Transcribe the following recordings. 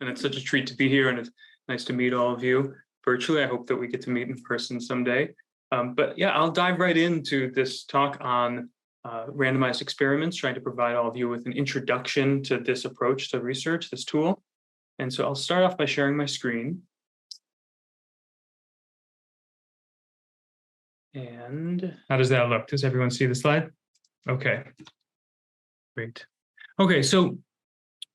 And it's such a treat to be here, and it's nice to meet all of you virtually. I hope that we get to meet in person someday. But yeah, I'll dive right into this talk on randomized experiments, trying to provide all of you with an introduction to this approach to research, this tool. And so I'll start off by sharing my screen. And how does that look? Does everyone see the slide? Okay, great. Okay, so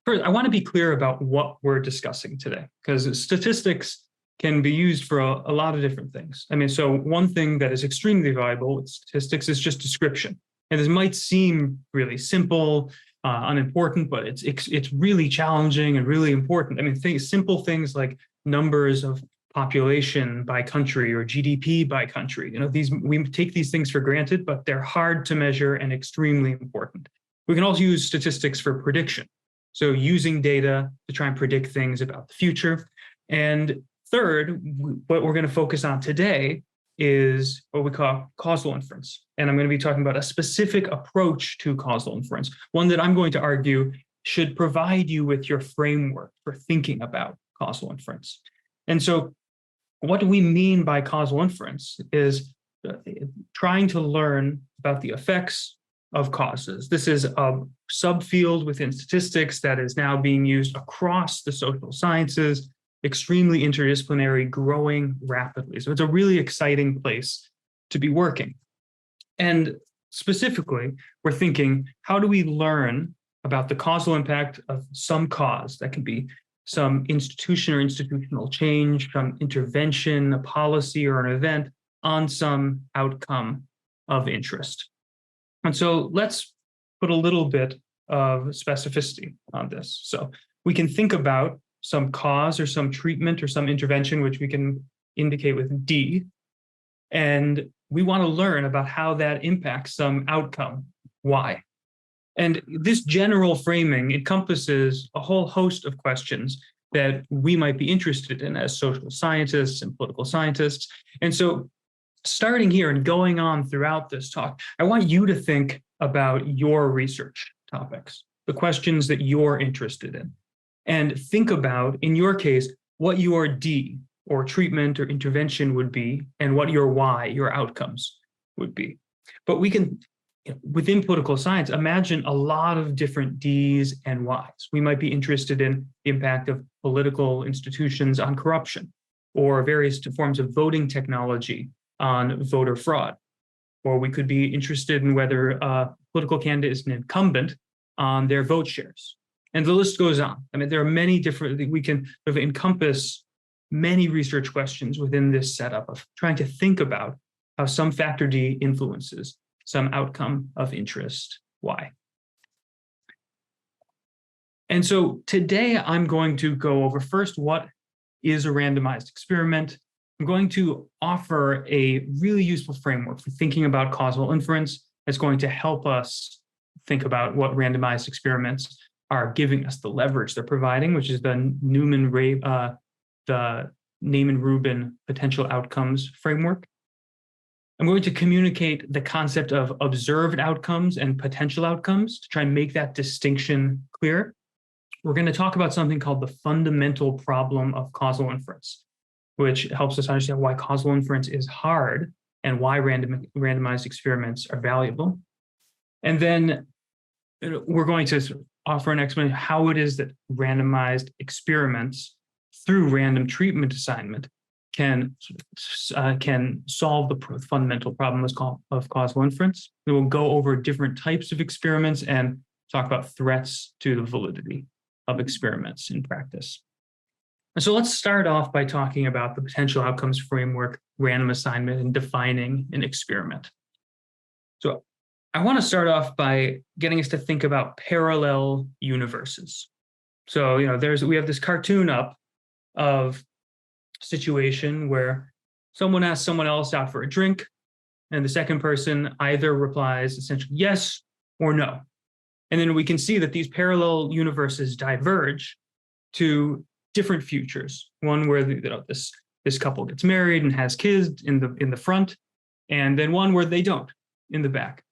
first, I want to be clear about what we're discussing today, because statistics can be used for a lot of different things. I mean, so one thing that is extremely valuable with statistics is just description. And this might seem really simple, unimportant, but it's really challenging and really important. I mean, simple things like numbers of population by country or GDP by country. You know, we take these things for granted, but they're hard to measure and extremely important. We can also use statistics for prediction. So using data to try and predict things about the future. And third, what we're going to focus on today is what we call causal inference. And I'm going to be talking about a specific approach to causal inference, one that I'm going to argue should provide you with your framework for thinking about causal inference. And so what do we mean by causal inference is trying to learn about the effects of causes. This is a subfield within statistics that is now being used across the social sciences, extremely interdisciplinary, growing rapidly. So it's a really exciting place to be working. And specifically, we're thinking, how do we learn about the causal impact of some cause? That can be some institution or institutional change, some intervention, a policy, or an event on some outcome of interest. And so let's put a little bit of specificity on this. So we can think about some cause or some treatment or some intervention, which we can indicate with D. And we want to learn about how that impacts some outcome, Y. And this general framing encompasses a whole host of questions that we might be interested in as social scientists and political scientists. And so starting here and going on throughout this talk, I want you to think about your research topics, the questions that you're interested in, and think about, in your case, what your D or treatment or intervention would be and what your Y, your outcomes would be. But we can, within political science, imagine a lot of different Ds and Ys. We might be interested in the impact of political institutions on corruption, or various forms of voting technology on voter fraud. Or we could be interested in whether a political candidate is an incumbent on their vote shares. And the list goes on. I mean, there are many different, we can sort of encompass many research questions within this setup of trying to think about how some factor D influences some outcome of interest Y. And so today I'm going to go over first, what is a randomized experiment? I'm going to offer a really useful framework for thinking about causal inference that's going to help us think about what randomized experiments are giving us, the leverage they're providing, which is the Neyman-Rubin potential outcomes framework. I'm going to communicate the concept of observed outcomes and potential outcomes to try and make that distinction clear. We're going to talk about something called the fundamental problem of causal inference, which helps us understand why causal inference is hard and why randomized experiments are valuable. And then we're going to offer an explanation of how it is that randomized experiments through random treatment assignment can solve the fundamental problem of causal inference. We will go over different types of experiments and talk about threats to the validity of experiments in practice. And so let's start off by talking about the potential outcomes framework, random assignment, and defining an experiment. So I want to start off by getting us to think about parallel universes. So, we have this cartoon up of situation where someone asks someone else out for a drink, and the second person either replies essentially yes or no. And then we can see that these parallel universes diverge to different futures. One where this couple gets married and has kids in the front, and then one where they don't, in the back.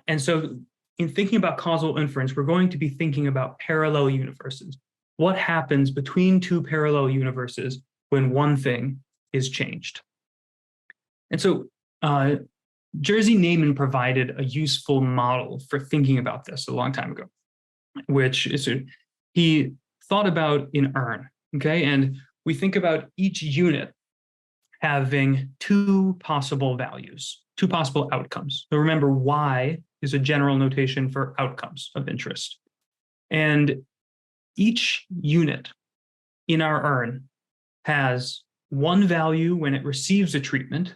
And so in thinking about causal inference, we're going to be thinking about parallel universes. what happens between two parallel universes when one thing is changed. And so Jerzy Neyman provided a useful model for thinking about this a long time ago, which is he thought about an urn, okay? And we think about each unit having two possible values, two possible outcomes. So remember, Y is a general notation for outcomes of interest. And each unit in our urn has one value when it receives a treatment,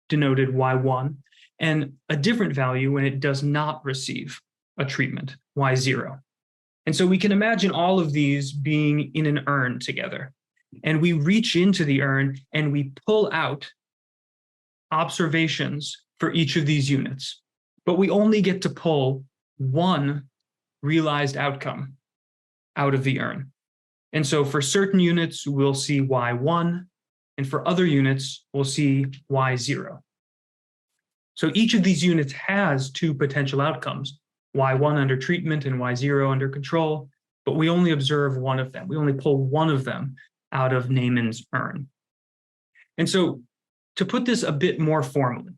denoted Y1, and a different value when it does not receive a treatment, Y0. And so we can imagine all of these being in an urn together. And we reach into the urn and we pull out observations for each of these units. But we only get to pull one realized outcome out of the urn. And so for certain units, we'll see Y1, and for other units, we'll see Y0. So each of these units has two potential outcomes, Y1 under treatment and Y0 under control, but we only observe one of them. We only pull one of them out of Neyman's urn. And so to put this a bit more formally,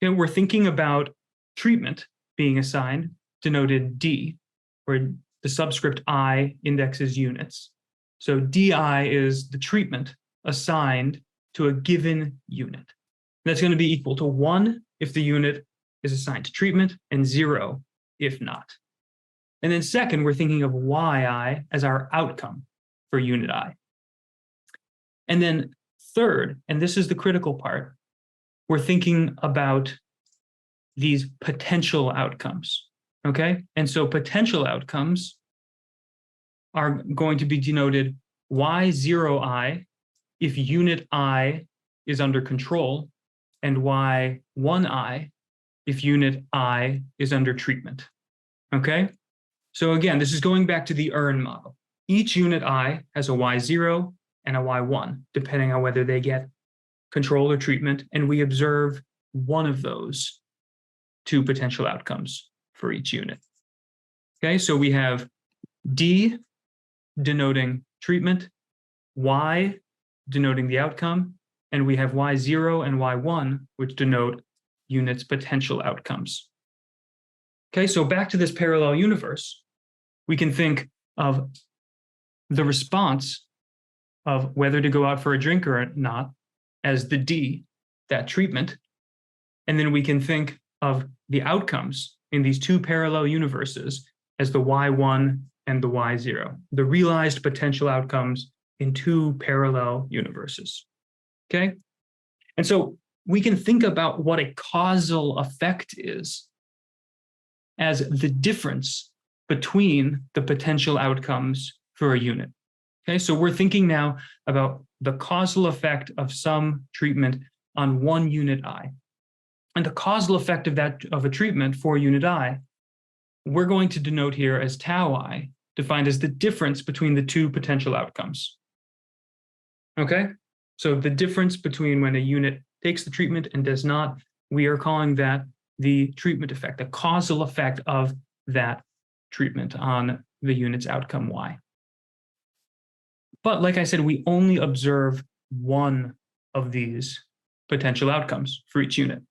we're thinking about treatment being assigned, denoted D, where the subscript I indexes units. So DI is the treatment assigned to a given unit. That's going to be equal to 1 if the unit is assigned to treatment and 0 if not. And then second, we're thinking of YI as our outcome for unit I. And then third, and this is the critical part, we're thinking about these potential outcomes, okay? And so potential outcomes are going to be denoted Y0I if unit I is under control, and Y1I if unit I is under treatment, okay? So again, this is going back to the urn model. Each unit I has a Y0 and a Y1, depending on whether they get control or treatment, and we observe one of those two potential outcomes for each unit. Okay, so we have D denoting treatment, Y denoting the outcome, and we have Y0 and Y1, which denote units' potential outcomes. Okay, so back to this parallel universe, we can think of the response of whether to go out for a drink or not as the D, that treatment. And then we can think of the outcomes in these two parallel universes as the Y1 and the Y0, the realized potential outcomes in two parallel universes. Okay? And so we can think about what a causal effect is as the difference between the potential outcomes for a unit. Okay, so we're thinking now about the causal effect of some treatment on one unit I. And the causal effect of a treatment for unit I, we're going to denote here as tau I, defined as the difference between the two potential outcomes. Okay, so the difference between when a unit takes the treatment and does not, we are calling that the treatment effect, the causal effect of that treatment on the unit's outcome Y. But like I said, we only observe one of these potential outcomes for each unit.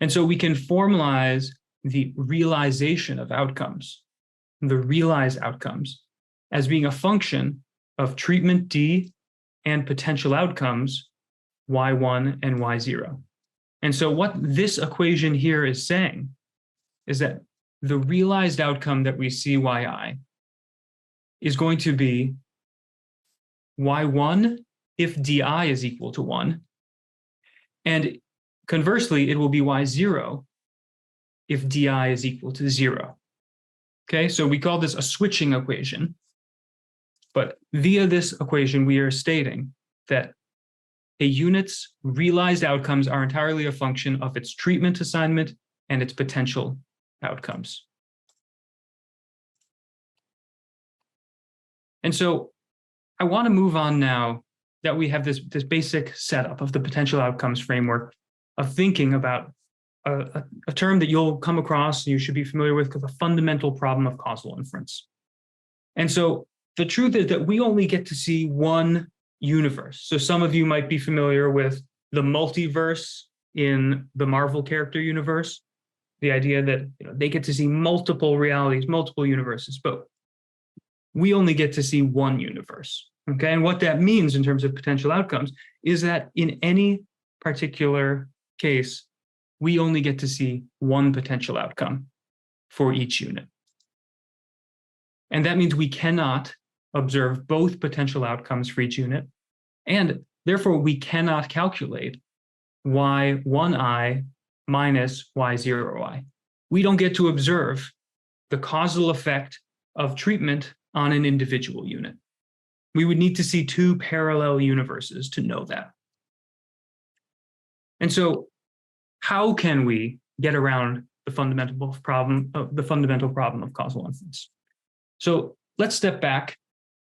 And so we can formalize the realization of outcomes, the realized outcomes, as being a function of treatment D and potential outcomes Y1 and Y0. And so what this equation here is saying is that the realized outcome that we see YI is going to be Y1 if DI is equal to 1. And conversely, it will be Y0 if DI is equal to 0. Okay, so we call this a switching equation. But via this equation, we are stating that a unit's realized outcomes are entirely a function of its treatment assignment and its potential outcomes. And so I want to move on now that we have this basic setup of the potential outcomes framework of thinking about a term that you'll come across, you should be familiar with, called the fundamental problem of causal inference. And so the truth is that we only get to see one universe. So some of you might be familiar with the multiverse in the Marvel character universe, the idea that they get to see multiple realities, multiple universes, but we only get to see one universe. Okay, and what that means in terms of potential outcomes is that in any particular case, we only get to see one potential outcome for each unit. And that means we cannot observe both potential outcomes for each unit, and therefore we cannot calculate y1i minus y0i. We don't get to observe the causal effect of treatment on an individual unit. We would need to see two parallel universes to know that. And so how can we get around the fundamental problem of causal inference? So let's step back,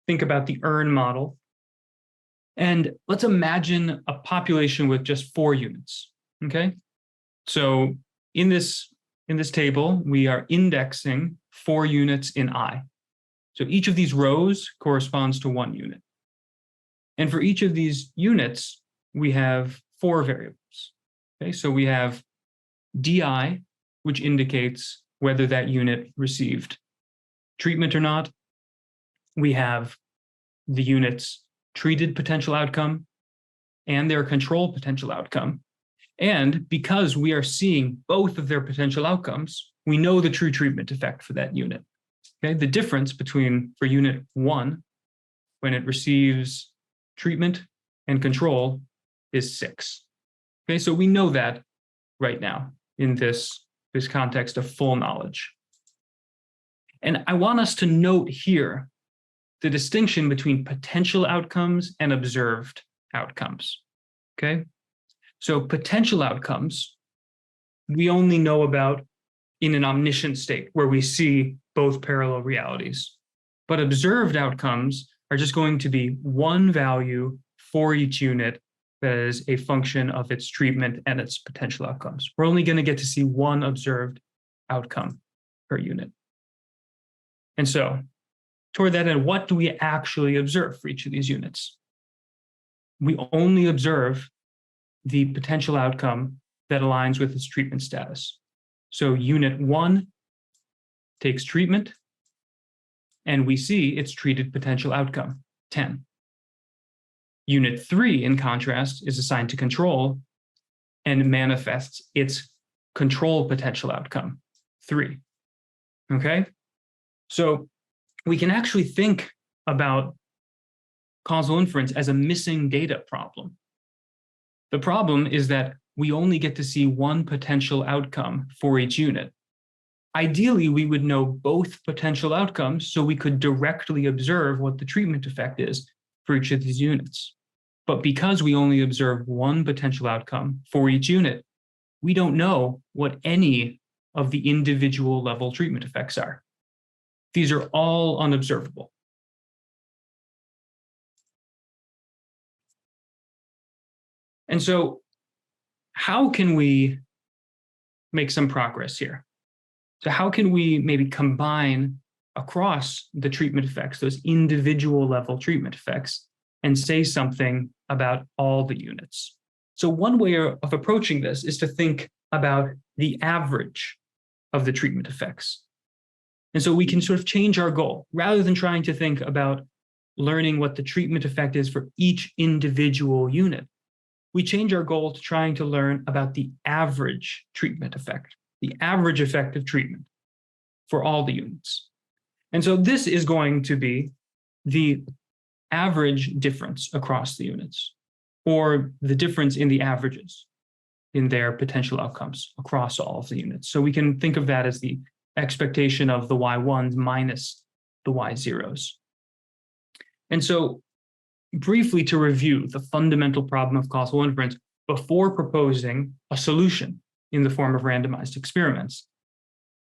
think about the EARN model, and let's imagine a population with just 4 units, okay? So in this table, we are indexing 4 units in I. So each of these rows corresponds to 1 unit. And for each of these units, we have 4 variables. Okay, so we have DI, which indicates whether that unit received treatment or not. We have the unit's treated potential outcome and their control potential outcome. And because we are seeing both of their potential outcomes, we know the true treatment effect for that unit. Okay, the difference for unit 1, when it receives treatment and control, is 6. Okay, so we know that right now in this context of full knowledge. And I want us to note here the distinction between potential outcomes and observed outcomes. Okay, so potential outcomes we only know about in an omniscient state where we see both parallel realities. But observed outcomes are just going to be one value for each unit that is a function of its treatment and its potential outcomes. We're only going to get to see one observed outcome per unit. And so, toward that end, what do we actually observe for each of these units? We only observe the potential outcome that aligns with its treatment status. So unit 1 takes treatment, and we see its treated potential outcome, 10. Unit 3, in contrast, is assigned to control and manifests its control potential outcome, 3. Okay? So we can actually think about causal inference as a missing data problem. The problem is that we only get to see one potential outcome for each unit. Ideally, we would know both potential outcomes so we could directly observe what the treatment effect is for each of these units. But because we only observe one potential outcome for each unit, we don't know what any of the individual level treatment effects are. These are all unobservable. And so, how can we make some progress here? So how can we maybe combine across the treatment effects, those individual level treatment effects, and say something about all the units? So one way of approaching this is to think about the average of the treatment effects. And so we can sort of change our goal. Rather than trying to think about learning what the treatment effect is for each individual unit, we change our goal to trying to learn about the average treatment effect, the average effect of treatment for all the units. And so this is going to be the average difference across the units, or the difference in the averages in their potential outcomes across all of the units. So we can think of that as the expectation of the y1s minus the y0s. And so briefly to review the fundamental problem of causal inference before proposing a solution in the form of randomized experiments,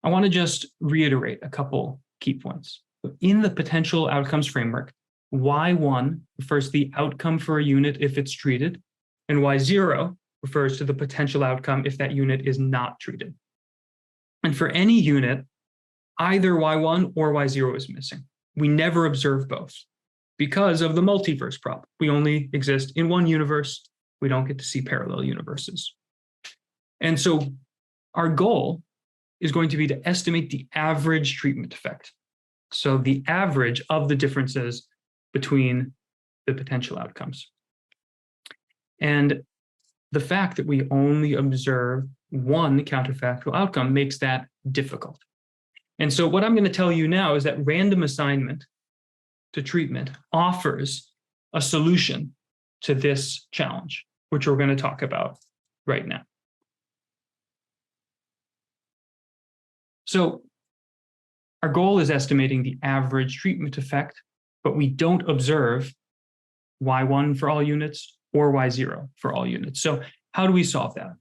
I want to just reiterate a couple key points. In the potential outcomes framework, y1 refers to the outcome for a unit if it's treated, and y0 refers to the potential outcome if that unit is not treated. And for any unit, either y1 or y0 is missing. we never observe both because of the multiverse problem. We only exist in one universe. We don't get to see parallel universes. And so our goal is going to be to estimate the average treatment effect. So the average of the differences between the potential outcomes. And the fact that we only observe one counterfactual outcome makes that difficult. And so what I'm going to tell you now is that random assignment to treatment offers a solution to this challenge, which we're going to talk about right now. So our goal is estimating the average treatment effect, but we don't observe Y1 for all units or Y0 for all units. So how do we solve that?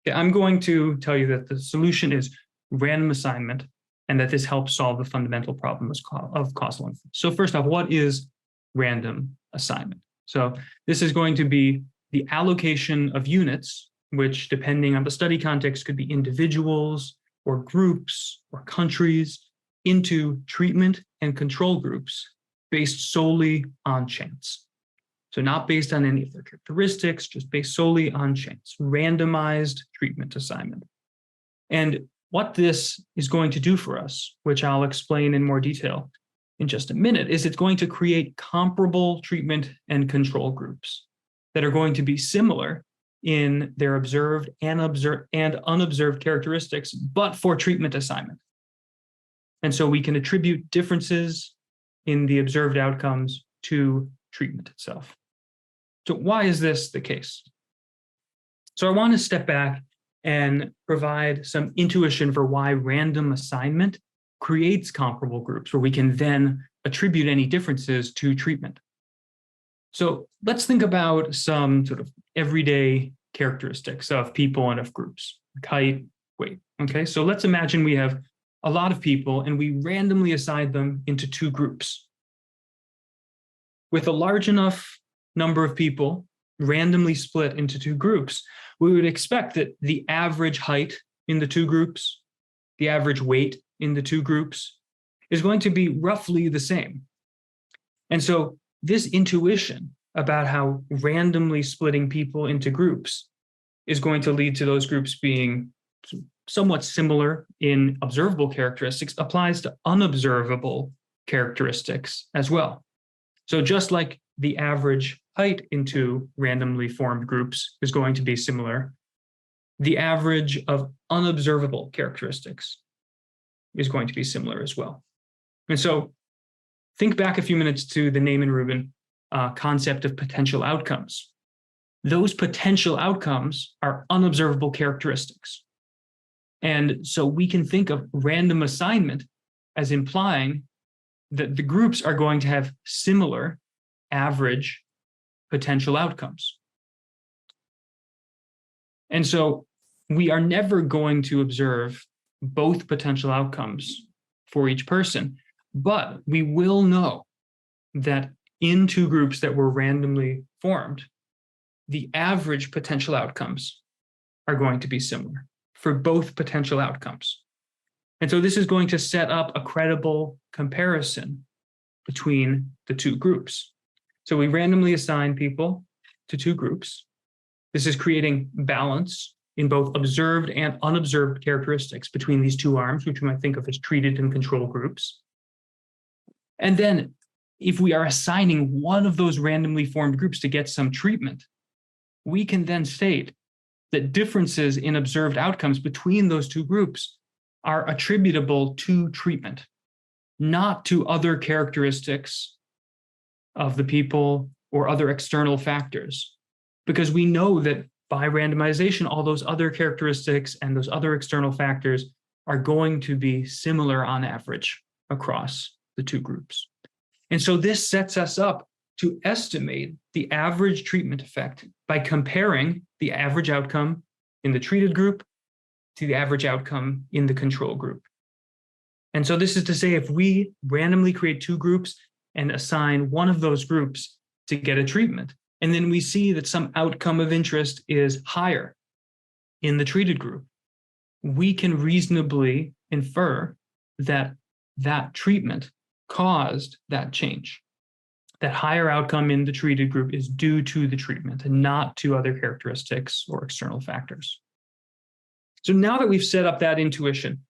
Okay, I'm going to tell you that the solution is random assignment and that this helps solve the fundamental problem of causal inference. So first off, what is random assignment? So this is going to be the allocation of units, which depending on the study context could be individuals or groups or countries, into treatment and control groups based solely on chance. So not based on any of their characteristics, just based solely on chance, randomized treatment assignment. And what this is going to do for us, which I'll explain in more detail in just a minute, is it's going to create comparable treatment and control groups that are going to be similar in their observed and unobserved characteristics, but for treatment assignment. And so we can attribute differences in the observed outcomes to treatment itself. So why is this the case? So I want to step back and provide some intuition for why random assignment creates comparable groups where we can then attribute any differences to treatment. So let's think about some sort of everyday characteristics of people and of groups, like height, weight. Okay, so let's imagine we have a lot of people and we randomly assign them into two groups. With a large enough number of people randomly split into two groups, we would expect that the average height in the two groups, the average weight in the two groups is going to be roughly the same. And so this intuition about how randomly splitting people into groups is going to lead to those groups being somewhat similar in observable characteristics applies to unobservable characteristics as well. So just like the average height into randomly formed groups is going to be similar, the average of unobservable characteristics is going to be similar as well. And so think back a few minutes to the Neyman-Rubin concept of potential outcomes. Those potential outcomes are unobservable characteristics. And so we can think of random assignment as implying that the groups are going to have similar average potential outcomes. And so we are never going to observe both potential outcomes for each person, but we will know that in two groups that were randomly formed, the average potential outcomes are going to be similar for both potential outcomes. And so this is going to set up a credible comparison between the two groups. So we randomly assign people to two groups. This is creating balance in both observed and unobserved characteristics between these two arms, which we might think of as treated and control groups. And then if we are assigning one of those randomly formed groups to get some treatment, we can then state that differences in observed outcomes between those two groups are attributable to treatment, not to other characteristics of the people or other external factors, because we know that by randomization, all those other characteristics and those other external factors are going to be similar on average across the two groups. And so this sets us up to estimate the average treatment effect by comparing the average outcome in the treated group to the average outcome in the control group. And so this is to say, if we randomly create two groups and assign one of those groups to get a treatment, and then we see that some outcome of interest is higher in the treated group, we can reasonably infer that that treatment caused that change. That higher outcome in the treated group is due to the treatment and not to other characteristics or external factors. So now that we've set up that intuition,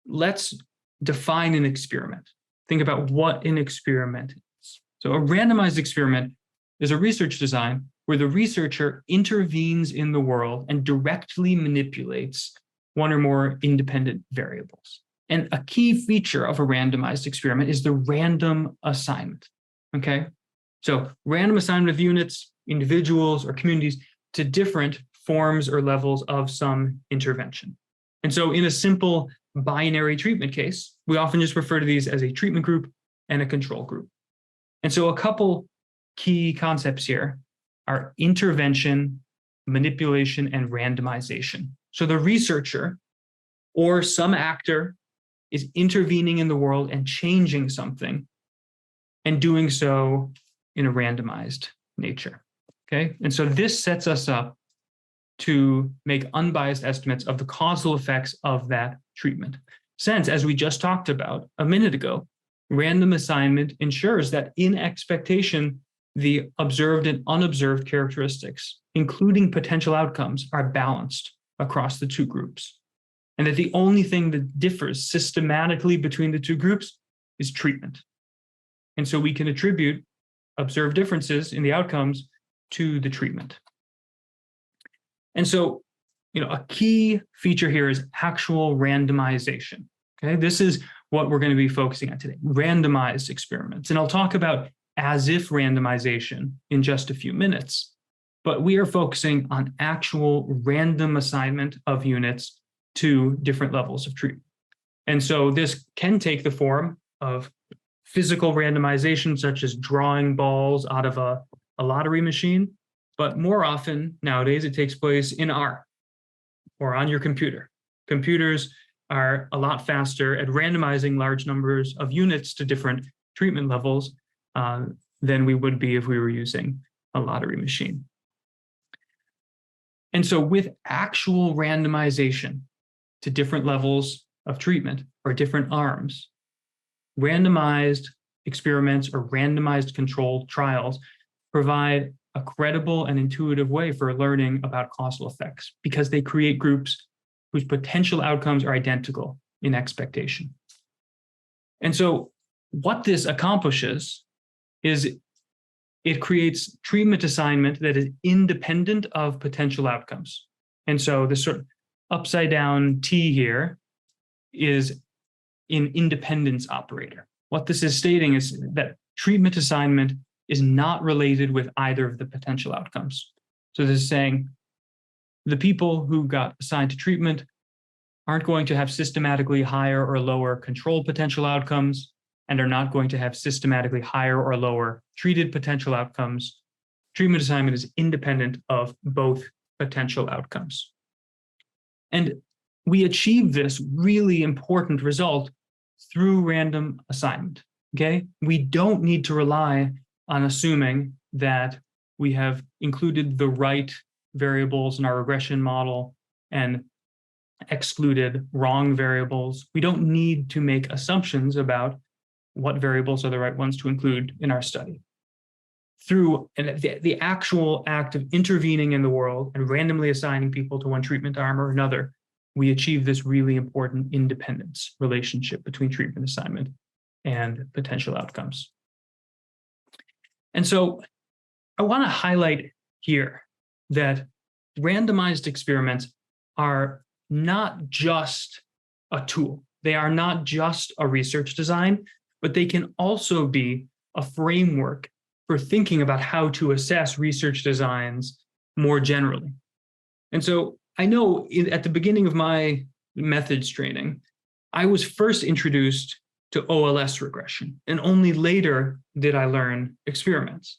let's define an experiment. Think about what an experiment is. So a randomized experiment is a research design where the researcher intervenes in the world and directly manipulates one or more independent variables. And a key feature of a randomized experiment is the random assignment. Okay, so random assignment of units, individuals, or communities to different forms or levels of some intervention. And so in a simple binary treatment case, we often just refer to these as a treatment group and a control group. And so a couple key concepts here are intervention, manipulation, and randomization. So the researcher or some actor is intervening in the world and changing something, and doing so in a randomized nature, okay? And so this sets us up to make unbiased estimates of the causal effects of that treatment. Since, as we just talked about a minute ago, random assignment ensures that in expectation, the observed and unobserved characteristics, including potential outcomes, are balanced across the two groups. And that the only thing that differs systematically between the two groups is treatment. And so we can attribute observed differences in the outcomes to the treatment. And so, a key feature here is actual randomization. Okay, this is what we're going to be focusing on today, randomized experiments. And I'll talk about as if randomization in just a few minutes, but we are focusing on actual random assignment of units to different levels of treatment. And so this can take the form of physical randomization, such as drawing balls out of a lottery machine, but more often nowadays it takes place in R or on your computer. Computers are a lot faster at randomizing large numbers of units to different treatment levels than we would be if we were using a lottery machine. And so with actual randomization to different levels of treatment or different arms, randomized experiments or randomized controlled trials provide a credible and intuitive way for learning about causal effects because they create groups whose potential outcomes are identical in expectation. And so what this accomplishes is it creates treatment assignment that is independent of potential outcomes. And so this sort of upside down T here is an independence operator. What this is stating is that treatment assignment is not related with either of the potential outcomes. So this is saying the people who got assigned to treatment aren't going to have systematically higher or lower control potential outcomes and are not going to have systematically higher or lower treated potential outcomes. Treatment assignment is independent of both potential outcomes. And we achieve this really important result through random assignment, okay? We don't need to rely on assuming that we have included the right variables in our regression model and excluded wrong variables. We don't need to make assumptions about what variables are the right ones to include in our study. Through the actual act of intervening in the world and randomly assigning people to one treatment arm or another, we achieve this really important independence relationship between treatment assignment and potential outcomes. And so I want to highlight here that randomized experiments are not just a tool. They are not just a research design, but they can also be a framework for thinking about how to assess research designs more generally. And so I know at the beginning of my methods training, I was first introduced to OLS regression, and only later did I learn experiments.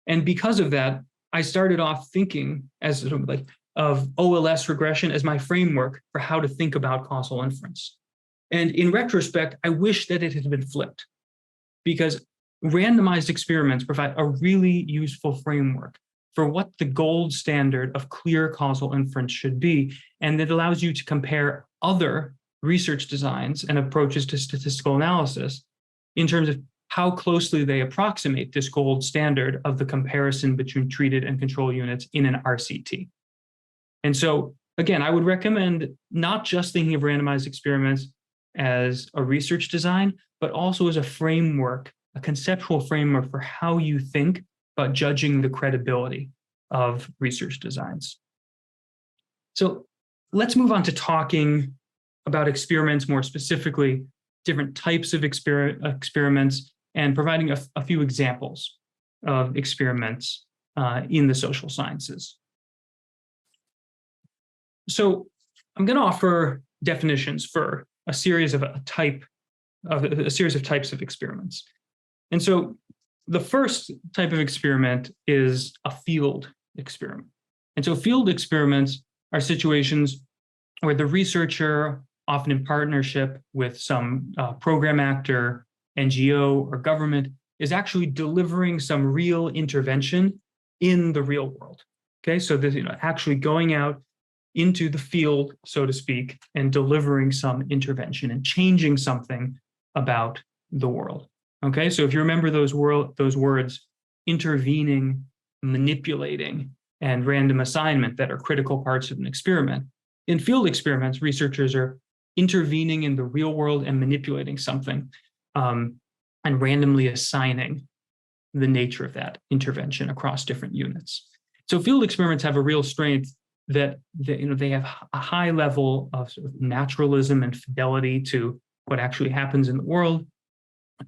And because of that, I started off thinking as sort of like of OLS regression as my framework for how to think about causal inference. And in retrospect, I wish that it had been flipped, because randomized experiments provide a really useful framework for what the gold standard of clear causal inference should be. And it allows you to compare other research designs and approaches to statistical analysis in terms of how closely they approximate this gold standard of the comparison between treated and control units in an RCT. And so, again, I would recommend not just thinking of randomized experiments as a research design, but also as a framework, a conceptual framework for how you think about judging the credibility of research designs. So let's move on to talking about experiments, more specifically, different types of experiments, and providing a few examples of experiments in the social sciences. So I'm going to offer definitions for a series of types of experiments. And so the first type of experiment is a field experiment. And so field experiments are situations where the researcher, often in partnership with some program actor, NGO, or government, is actually delivering some real intervention in the real world. Okay, so this, actually going out into the field, so to speak, and delivering some intervention and changing something about the world. Okay, so if you remember those words, intervening, manipulating, and random assignment that are critical parts of an experiment. In field experiments, researchers are intervening in the real world and manipulating something, and randomly assigning the nature of that intervention across different units. So field experiments have a real strength that they have a high level of sort of naturalism and fidelity to what actually happens in the world,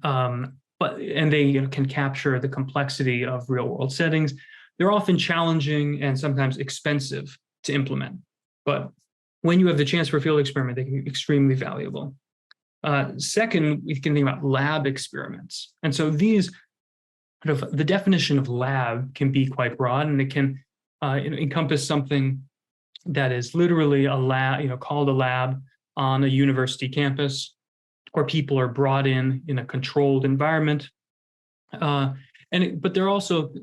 and they can capture the complexity of real world settings. They're often challenging and sometimes expensive to implement, but when you have the chance for a field experiment, they can be extremely valuable. Second, we can think about lab experiments. And so these, the definition of lab can be quite broad, and it can encompass something that is literally a lab, called a lab on a university campus, where people are brought in a controlled environment. But there are also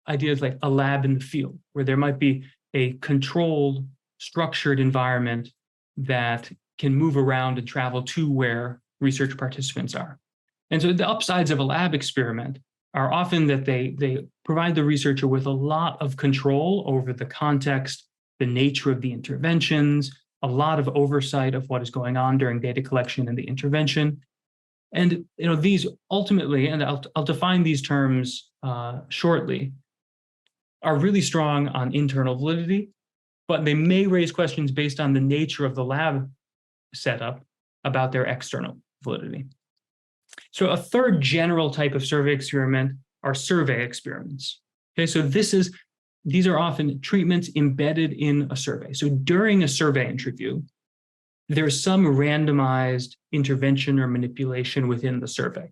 ideas like a lab in the field, where there might be a controlled, structured environment that can move around and travel to where research participants are. And so the upsides of a lab experiment are often that they provide the researcher with a lot of control over the context, the nature of the interventions, a lot of oversight of what is going on during data collection and the intervention. And these ultimately, and I'll define these terms shortly, are really strong on internal validity, but they may raise questions based on the nature of the lab setup about their external validity. So a third general type of survey experiment are survey experiments. Okay, so these are often treatments embedded in a survey. So during a survey interview, there's some randomized intervention or manipulation within the survey.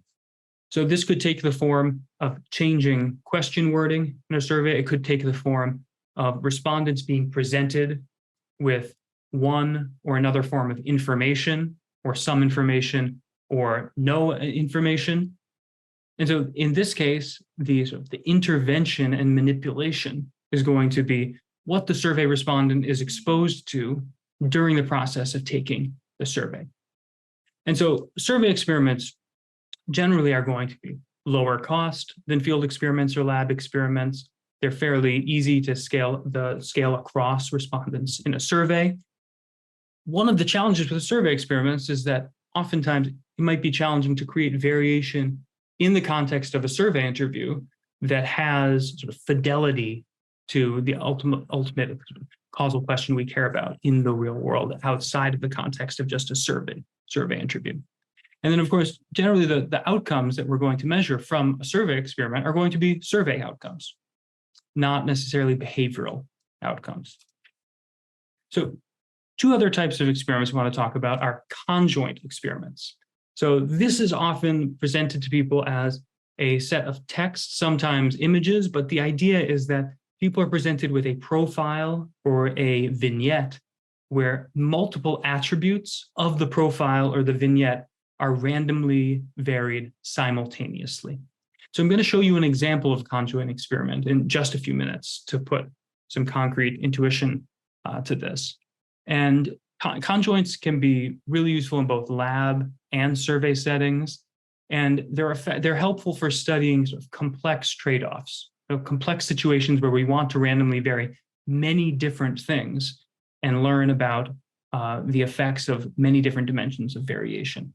So this could take the form of changing question wording in a survey. It could take the form of respondents being presented with one or another form of information, or some information, or no information. And so in this case, the intervention and manipulation is going to be what the survey respondent is exposed to during the process of taking the survey. And so survey experiments generally are going to be lower cost than field experiments or lab experiments. They're fairly easy to scale across respondents in a survey. One of the challenges with survey experiments is that oftentimes it might be challenging to create variation in the context of a survey interview that has sort of fidelity to the ultimate causal question we care about in the real world, outside of the context of just a survey interview. And then, of course, generally the outcomes that we're going to measure from a survey experiment are going to be survey outcomes, not necessarily behavioral outcomes. So two other types of experiments we want to talk about are conjoint experiments. So this is often presented to people as a set of text, sometimes images, but the idea is that people are presented with a profile or a vignette where multiple attributes of the profile or the vignette are randomly varied simultaneously. So I'm going to show you an example of conjoint experiment in just a few minutes to put some concrete intuition to this. And conjoints can be really useful in both lab and survey settings. And they're helpful for studying sort of complex trade-offs, complex situations where we want to randomly vary many different things and learn about the effects of many different dimensions of variation.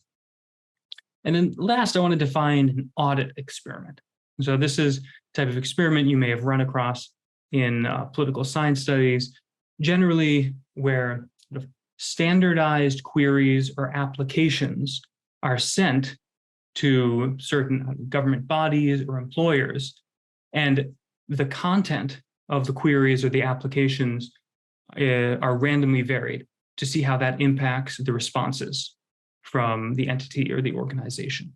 And then last, I want to define an audit experiment. So this is a type of experiment you may have run across in political science studies, generally where sort of standardized queries or applications are sent to certain government bodies or employers, and the content of the queries or the applications are randomly varied to see how that impacts the responses from the entity or the organization.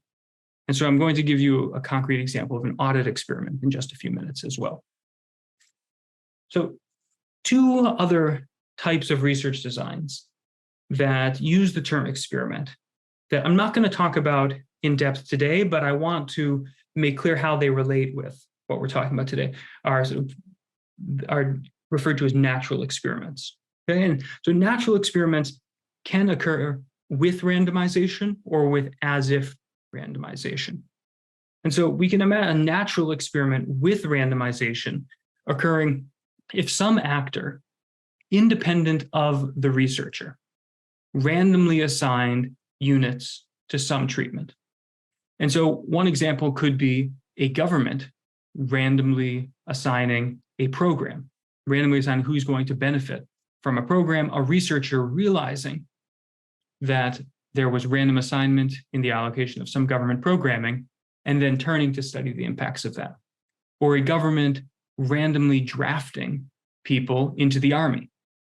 And so I'm going to give you a concrete example of an audit experiment in just a few minutes as well. So two other types of research designs that use the term experiment that I'm not going to talk about in depth today, but I want to make clear how they relate with what we're talking about today, are referred to as natural experiments. Okay? And so natural experiments can occur with randomization or with as-if randomization. And so we can imagine a natural experiment with randomization occurring if some actor, independent of the researcher, randomly assigned units to some treatment. And so one example could be a government randomly assigning a program, randomly assigning who's going to benefit from a program, a researcher realizing that there was random assignment in the allocation of some government programming, and then turning to study the impacts of that. Or a government randomly drafting people into the army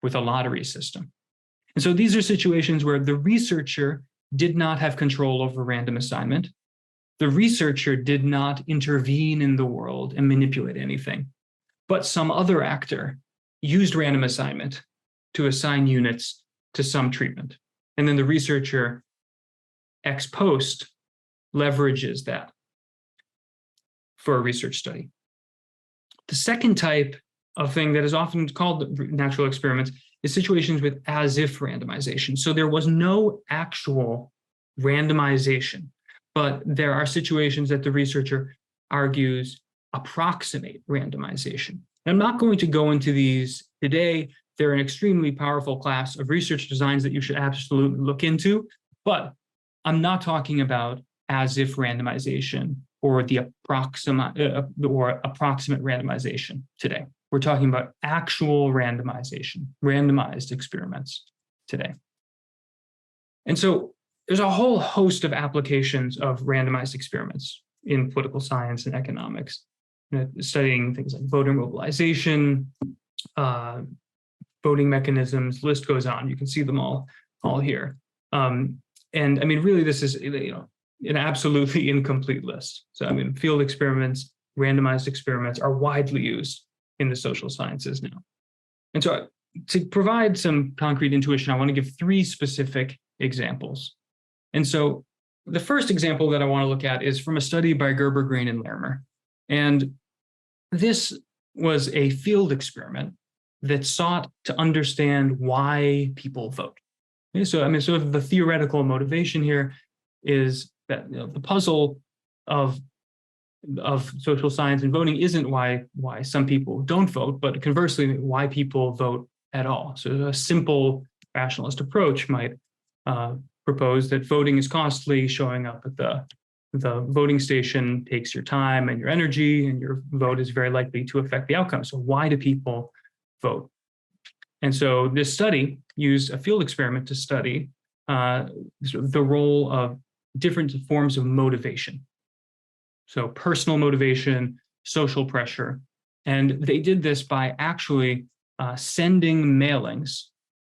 with a lottery system. And so these are situations where the researcher did not have control over random assignment. The researcher did not intervene in the world and manipulate anything, but some other actor used random assignment to assign units to some treatment. And then the researcher ex post leverages that for a research study. The second type of thing that is often called natural experiments is situations with as-if randomization. So there was no actual randomization, but there are situations that the researcher argues approximate randomization. And I'm not going to go into these today. They're an extremely powerful class of research designs that you should absolutely look into, but I'm not talking about as-if randomization or the approximate randomization today. We're talking about actual randomization, randomized experiments today. And so there's a whole host of applications of randomized experiments in political science and economics, studying things like voter mobilization, voting mechanisms, list goes on. You can see them all here. And I mean, really, this is an absolutely incomplete list. So I mean, field experiments, randomized experiments are widely used in the social sciences now. And so to provide some concrete intuition, I want to give three specific examples. And so the first example that I want to look at is from a study by Gerber, Green, and Larimer. And this was a field experiment that sought to understand why people vote. Okay, so I mean, so the theoretical motivation here is that the puzzle of social science and voting isn't why some people don't vote, but conversely, why people vote at all. So a simple rationalist approach might propose that voting is costly, showing up at the voting station takes your time and your energy, and your vote is very likely to affect the outcome. So why do people vote? And so this study used a field experiment to study the role of different forms of motivation. So personal motivation, social pressure. And they did this by actually sending mailings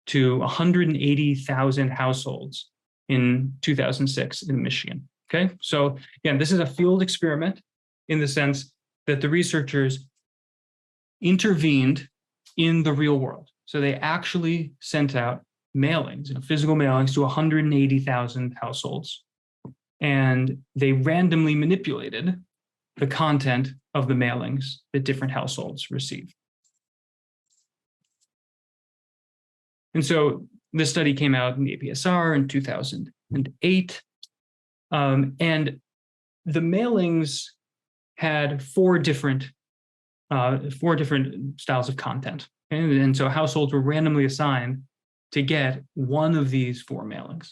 to 180,000 households in 2006 in Michigan. Okay, so again, this is a field experiment in the sense that the researchers intervened in the real world. So they actually sent out mailings, physical mailings to 180,000 households. And they randomly manipulated the content of the mailings that different households received. And so this study came out in the APSR in 2008. And the mailings had four different styles of content. And so households were randomly assigned to get one of these four mailings.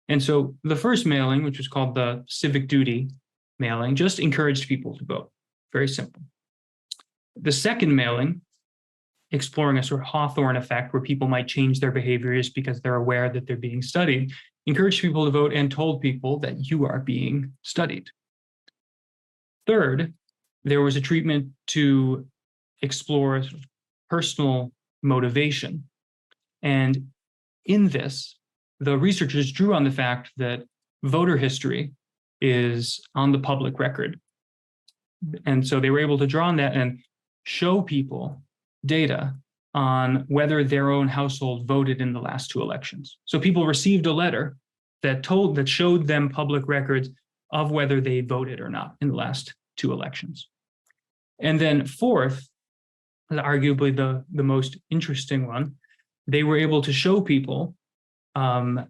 And so the first mailing, which was called the civic duty mailing, just encouraged people to vote. Very simple. The second mailing, exploring a sort of Hawthorne effect where people might change their behaviors because they're aware that they're being studied, encouraged people to vote and told people that you are being studied. Third, there was a treatment to explore personal motivation. And in this, the researchers drew on the fact that voter history is on the public record. And so they were able to draw on that and show people data on whether their own household voted in the last two elections. So people received a letter that showed them public records of whether they voted or not in the last two elections. And then fourth, arguably the most interesting one, they were able to show people not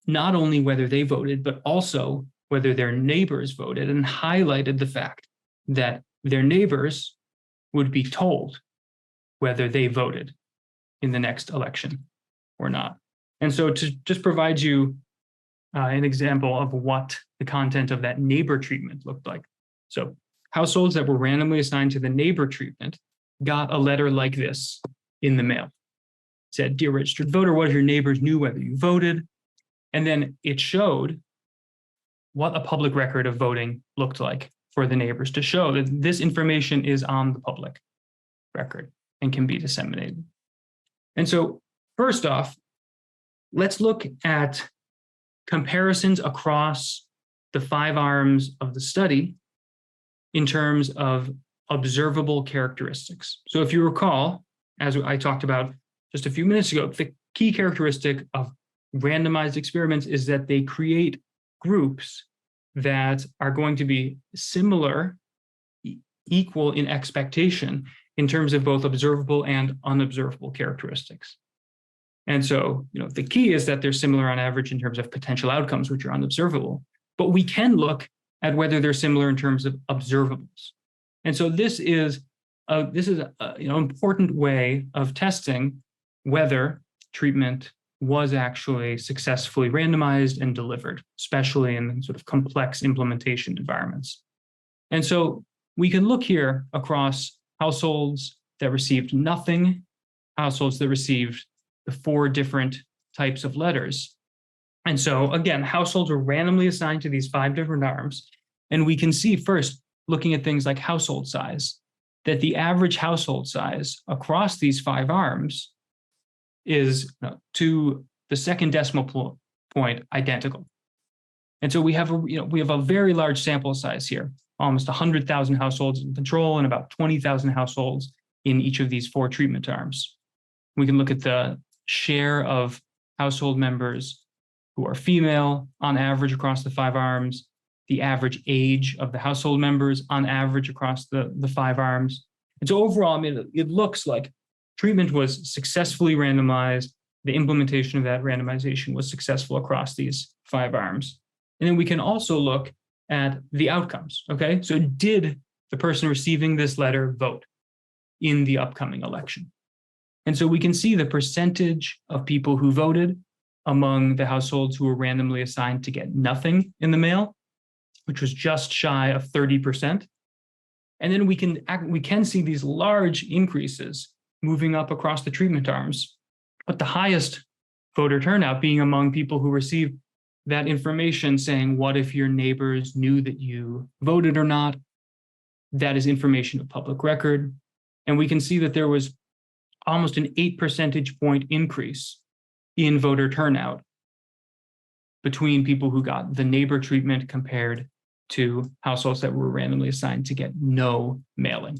only whether they voted, but also whether their neighbors voted, and highlighted the fact that their neighbors would be told whether they voted in the next election or not. And so to just provide you an example of what the content of that neighbor treatment looked like. So households that were randomly assigned to the neighbor treatment got a letter like this in the mail. It said, "Dear registered voter, what if your neighbors knew whether you voted?" And then it showed what a public record of voting looked like for the neighbors, to show that this information is on the public record and can be disseminated. And so first off, let's look at comparisons across the five arms of the study in terms of observable characteristics. So if you recall, as I talked about just a few minutes ago, the key characteristic of randomized experiments is that they create groups that are going to be similar, equal in expectation in terms of both observable and unobservable characteristics. And so, the key is that they're similar on average in terms of potential outcomes, which are unobservable, but we can look at whether they're similar in terms of observables. And so this is an important way of testing whether treatment was actually successfully randomized and delivered, especially in sort of complex implementation environments. And so we can look here across households that received nothing, households that received the four different types of letters. And so again, households were randomly assigned to these five different arms. And we can see first, looking at things like household size, that the average household size across these five arms is to the second decimal point identical. And so we have a very large sample size here, almost 100,000 households in control and about 20,000 households in each of these four treatment arms. We can look at the share of household members who are female on average across the five arms, the average age of the household members on average across the five arms. And so overall, it looks like treatment was successfully randomized. The implementation of that randomization was successful across these five arms. And then we can also look at the outcomes, okay? So did the person receiving this letter vote in the upcoming election? And so we can see the percentage of people who voted among the households who were randomly assigned to get nothing in the mail, which was just shy of 30%. And then we can see these large increases moving up across the treatment arms, but the highest voter turnout being among people who received that information saying, what if your neighbors knew that you voted or not? That is information of public record. And we can see that there was almost an 8 percentage point increase in voter turnout between people who got the neighbor treatment compared to households that were randomly assigned to get no mailing.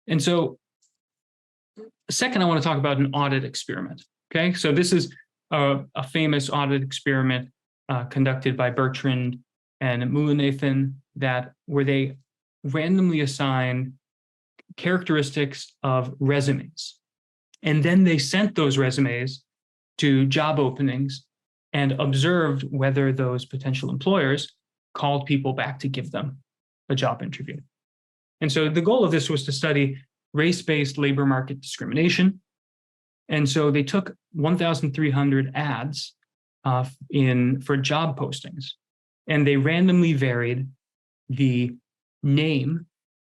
And so second, I want to talk about an audit experiment. Okay, so this is a famous audit experiment conducted by Bertrand and Mullainathan where they randomly assign characteristics of resumes. And then they sent those resumes to job openings and observed whether those potential employers called people back to give them a job interview. And so the goal of this was to study race-based labor market discrimination. And so they took 1,300 ads for job postings, and they randomly varied the name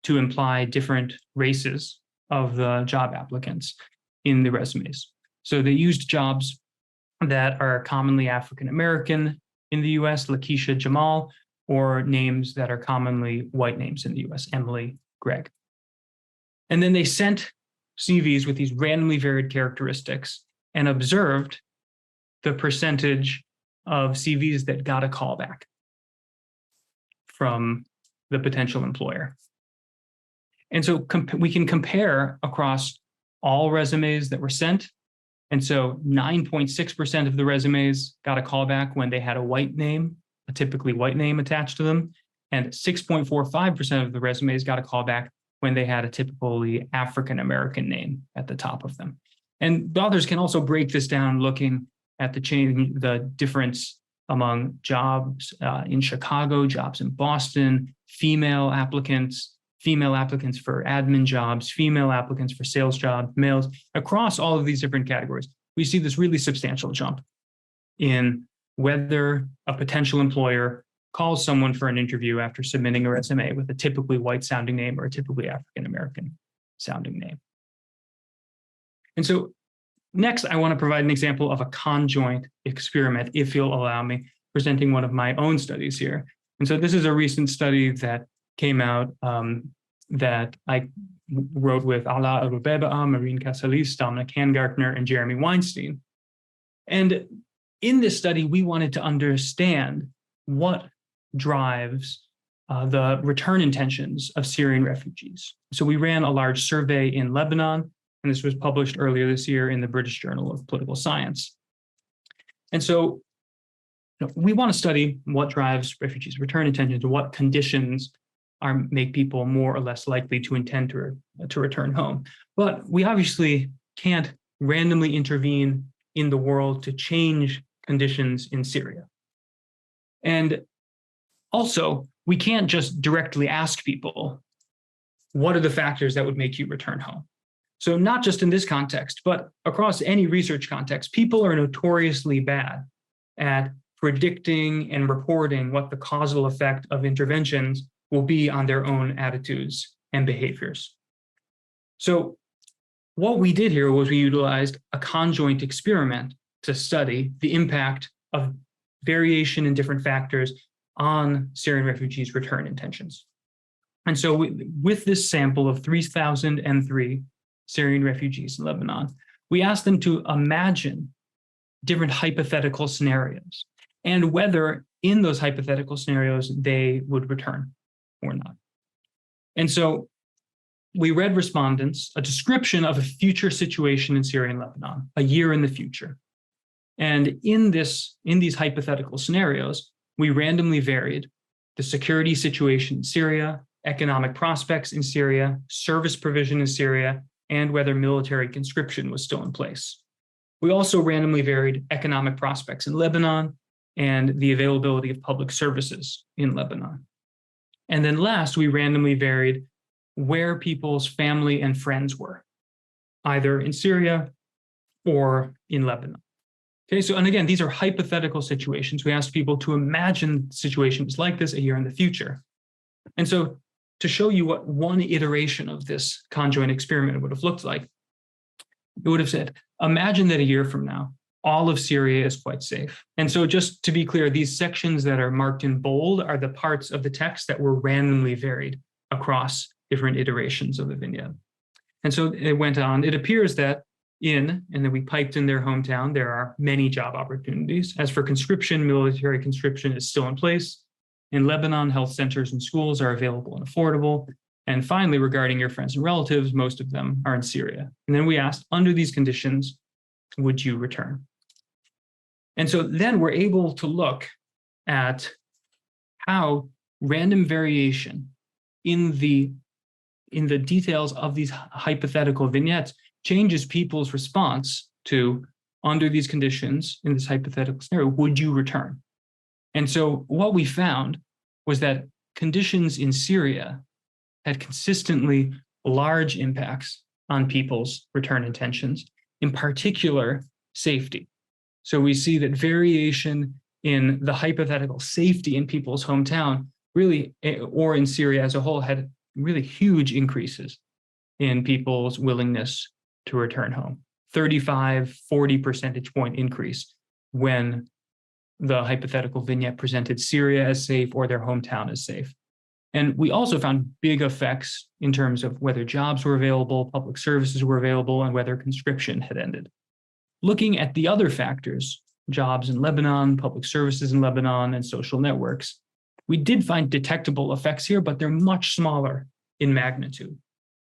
to imply different races of the job applicants in the resumes. So they used jobs that are commonly African American in the US, Lakeisha Jamal, or names that are commonly white names in the US, Emily, Greg. And then they sent CVs with these randomly varied characteristics and observed the percentage of CVs that got a callback from the potential employer. And so we can compare across all resumes that were sent. And so 9.6% of the resumes got a callback when they had a white name, a typically white name attached to them. And 6.45% of the resumes got a callback when they had a typically African-American name at the top of them. And the authors can also break this down looking at the difference among jobs in Chicago, jobs in Boston, female applicants for admin jobs, female applicants for sales jobs, males, across all of these different categories. We see this really substantial jump in whether a potential employer calls someone for an interview after submitting a resume with a typically white sounding name or a typically African-American sounding name. And so next, I want to provide an example of a conjoint experiment, if you'll allow me, presenting one of my own studies here. And so this is a recent study that came out that I wrote with Ala Arubeba'a, Marine Casalis, Dominic Hangartner, and Jeremy Weinstein. And in this study, we wanted to understand what drives the return intentions of Syrian refugees. So we ran a large survey in Lebanon, and this was published earlier this year in the British Journal of Political Science. And so we want to study what drives refugees' return intentions, what conditions make people more or less likely to intend to return home. But we obviously can't randomly intervene in the world to change conditions in Syria. And also, we can't just directly ask people, what are the factors that would make you return home? So not just in this context, but across any research context, people are notoriously bad at predicting and reporting what the causal effect of interventions will be on their own attitudes and behaviors. So what we did here was we utilized a conjoint experiment to study the impact of variation in different factors on Syrian refugees' return intentions. And so with this sample of 3,003 Syrian refugees in Lebanon, we asked them to imagine different hypothetical scenarios and whether in those hypothetical scenarios they would return or not. And so we read respondents a description of a future situation in Syria and Lebanon, a year in the future. And in these hypothetical scenarios, we randomly varied the security situation in Syria, economic prospects in Syria, service provision in Syria, and whether military conscription was still in place. We also randomly varied economic prospects in Lebanon and the availability of public services in Lebanon. And then last, we randomly varied where people's family and friends were, either in Syria or in Lebanon. Okay, so, and again, these are hypothetical situations. We asked people to imagine situations like this a year in the future. And so to show you what one iteration of this conjoint experiment would have looked like, it would have said, imagine that a year from now, all of Syria is quite safe. And so just to be clear, these sections that are marked in bold are the parts of the text that were randomly varied across different iterations of the vignette. And so it went on. It appears that and then we piped in their hometown, there are many job opportunities. As for conscription, military conscription is still in place. In Lebanon, health centers and schools are available and affordable. And finally, regarding your friends and relatives, most of them are in Syria. And then we asked, under these conditions, would you return? And so then we're able to look at how random variation in the details of these hypothetical vignettes changes people's response to, under these conditions, in this hypothetical scenario, would you return? And so what we found was that conditions in Syria had consistently large impacts on people's return intentions, in particular, safety. So we see that variation in the hypothetical safety in people's hometown really, or in Syria as a whole, had really huge increases in people's willingness to return home. 35, 40 percentage point increase when the hypothetical vignette presented Syria as safe or their hometown as safe. And we also found big effects in terms of whether jobs were available, public services were available, and whether conscription had ended. Looking at the other factors, jobs in Lebanon, public services in Lebanon, and social networks, we did find detectable effects here, but they're much smaller in magnitude.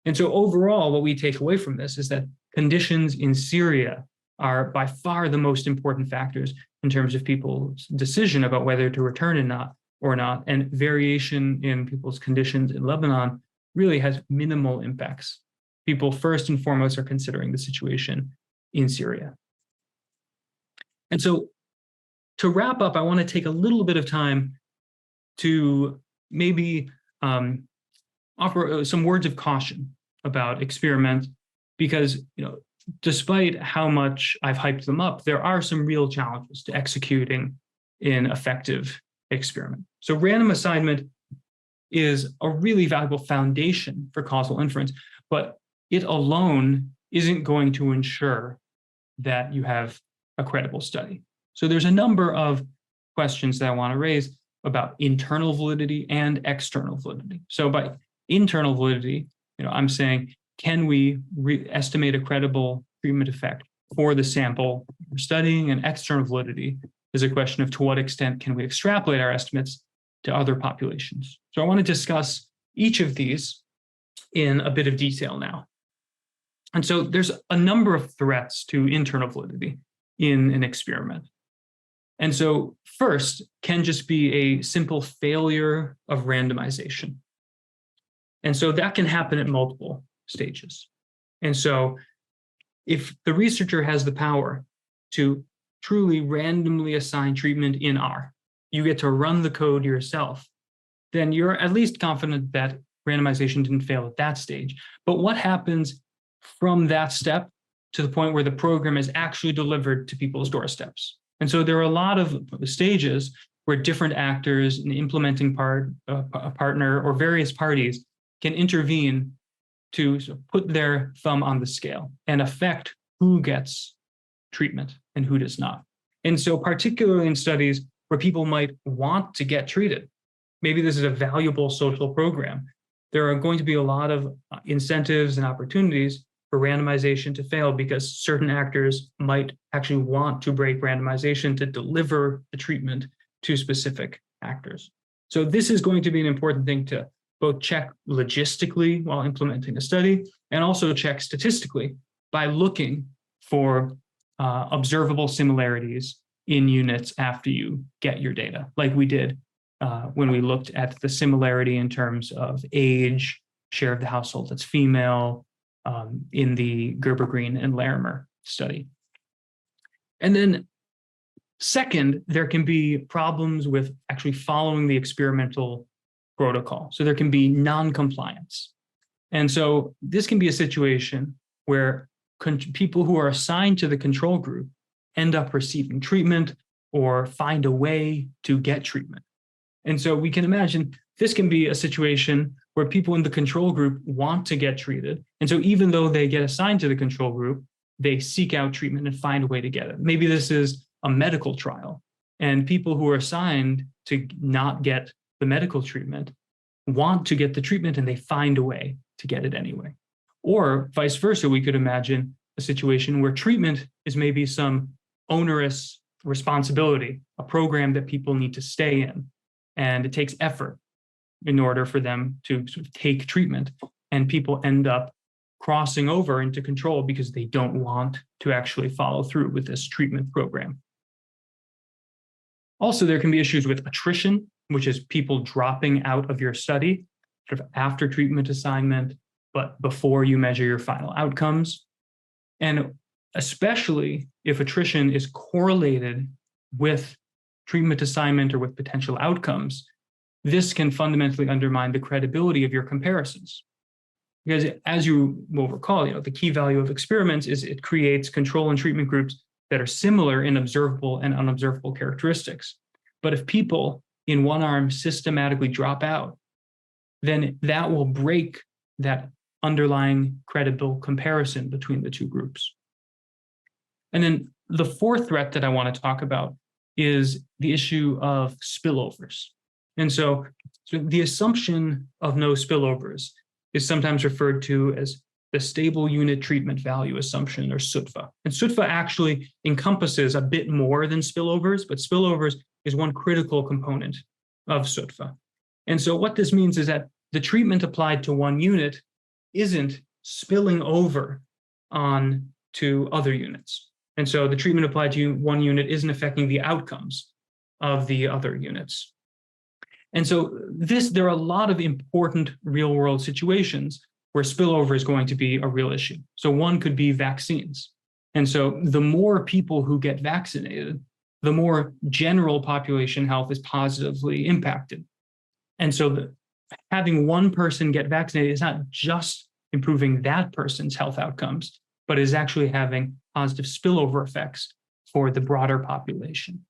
And so overall, what we take away from this is that conditions in Syria are by far the most important factors in terms of people's decision about whether to return or not, and variation in people's conditions in Lebanon really has minimal impacts. People first and foremost are considering the situation in Syria. And so to wrap up, I want to take a little bit of time to maybe offer some words of caution about experiments, because despite how much I've hyped them up, there are some real challenges to executing an effective experiment. So random assignment is a really valuable foundation for causal inference, but it alone isn't going to ensure that you have a credible study. So there's a number of questions that I want to raise about internal validity and external validity. So by internal validity, I'm saying, can we estimate a credible treatment effect for the sample we're studying? And external validity is a question of to what extent can we extrapolate our estimates to other populations. So I want to discuss each of these in a bit of detail now. And so there's a number of threats to internal validity in an experiment. And so first can just be a simple failure of randomization. And so that can happen at multiple stages. And so if the researcher has the power to truly randomly assign treatment in R, you get to run the code yourself, then you're at least confident that randomization didn't fail at that stage. But what happens from that step to the point where the program is actually delivered to people's doorsteps? And so there are a lot of stages where different actors, an implementing a partner, or various parties can intervene to put their thumb on the scale and affect who gets treatment and who does not. And so particularly in studies where people might want to get treated, maybe this is a valuable social program, there are going to be a lot of incentives and opportunities for randomization to fail because certain actors might actually want to break randomization to deliver the treatment to specific actors. So this is going to be an important thing to both check logistically while implementing a study and also check statistically by looking for observable similarities in units after you get your data, like we did when we looked at the similarity in terms of age, share of the household that's female, in the Gerber-Green and Larimer study. And then second, there can be problems with actually following the experimental protocol. So there can be non-compliance. And so this can be a situation where people who are assigned to the control group end up receiving treatment or find a way to get treatment. And so we can imagine this can be a situation where people in the control group want to get treated. And so even though they get assigned to the control group, they seek out treatment and find a way to get it. Maybe this is a medical trial, and people who are assigned to not get the medical treatment want to get the treatment and they find a way to get it anyway. Or vice versa, we could imagine a situation where treatment is maybe some onerous responsibility, a program that people need to stay in, and it takes effort in order for them to sort of take treatment, and people end up crossing over into control because they don't want to actually follow through with this treatment program. Also, there can be issues with attrition, which is people dropping out of your study sort of after treatment assignment, but before you measure your final outcomes. And especially if attrition is correlated with treatment assignment or with potential outcomes, this can fundamentally undermine the credibility of your comparisons. Because as you will recall, the key value of experiments is it creates control and treatment groups that are similar in observable and unobservable characteristics. But if people in one arm systematically drop out, then that will break that underlying credible comparison between the two groups. And then the fourth threat that I want to talk about is the issue of spillovers. And so the assumption of no spillovers is sometimes referred to as the stable unit treatment value assumption, or SUTVA. And SUTVA actually encompasses a bit more than spillovers, but spillovers is one critical component of SUTVA. And so what this means is that the treatment applied to one unit isn't spilling over on to other units. And so the treatment applied to one unit isn't affecting the outcomes of the other units. And so there are a lot of important real-world situations where spillover is going to be a real issue. So one could be vaccines. And so the more people who get vaccinated, the more general population health is positively impacted. And so having one person get vaccinated is not just improving that person's health outcomes, but is actually having positive spillover effects for the broader population.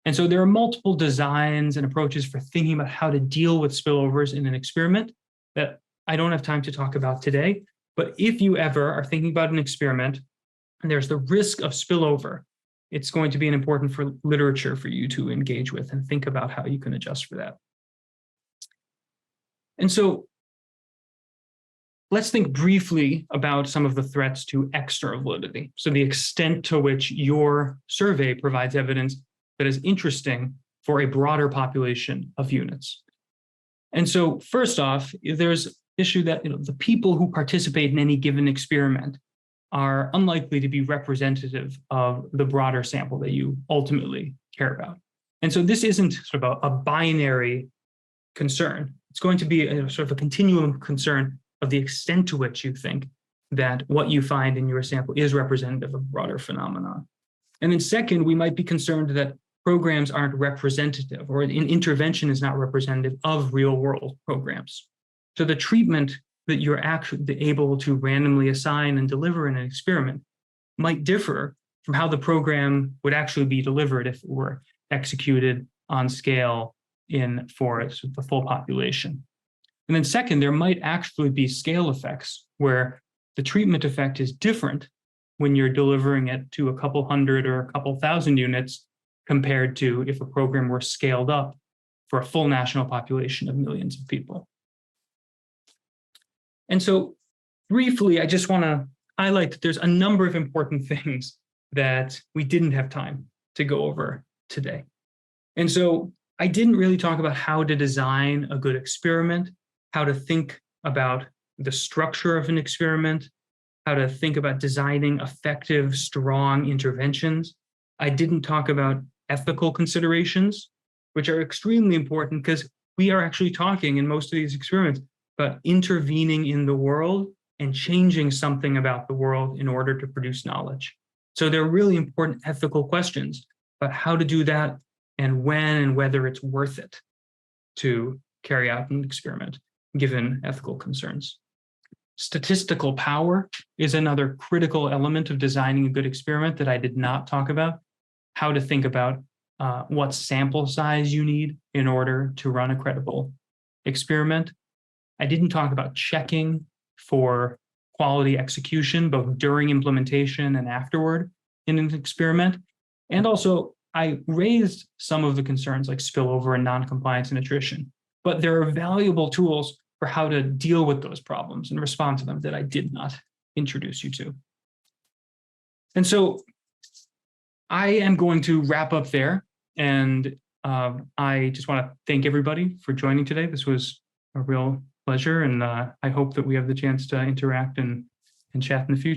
And so there are multiple designs and approaches for thinking about how to deal with spillovers in an experiment that I don't have time to talk about today. But if you ever are thinking about an experiment and there's the risk of spillover, it's going to be an important for literature for you to engage with and think about how you can adjust for that. And so let's think briefly about some of the threats to external validity. So the extent to which your survey provides evidence that is interesting for a broader population of units. And so first off, there's an issue that the people who participate in any given experiment are unlikely to be representative of the broader sample that you ultimately care about. And so this isn't sort of a binary concern. It's going to be sort of a continuum concern of the extent to which you think that what you find in your sample is representative of broader phenomena. And then second, we might be concerned that programs aren't representative, or an intervention is not representative of real world programs. So the treatment that you're actually able to randomly assign and deliver in an experiment might differ from how the program would actually be delivered if it were executed on scale for the full population. And then second, there might actually be scale effects where the treatment effect is different when you're delivering it to a couple hundred or a couple thousand units compared to if a program were scaled up for a full national population of millions of people. And so briefly, I just want to highlight that there's a number of important things that we didn't have time to go over today. And so I didn't really talk about how to design a good experiment, how to think about the structure of an experiment, how to think about designing effective, strong interventions. I didn't talk about ethical considerations, which are extremely important because we are actually talking in most of these experiments about intervening in the world and changing something about the world in order to produce knowledge. So there are really important ethical questions about how to do that and when and whether it's worth it to carry out an experiment, given ethical concerns. Statistical power is another critical element of designing a good experiment that I did not talk about. How to think about what sample size you need in order to run a credible experiment. I didn't talk about checking for quality execution, both during implementation and afterward in an experiment. And also, I raised some of the concerns like spillover and non-compliance and attrition, but there are valuable tools for how to deal with those problems and respond to them that I did not introduce you to. And so I am going to wrap up there, and I just want to thank everybody for joining today. This was a real pleasure, and I hope that we have the chance to interact and chat in the future.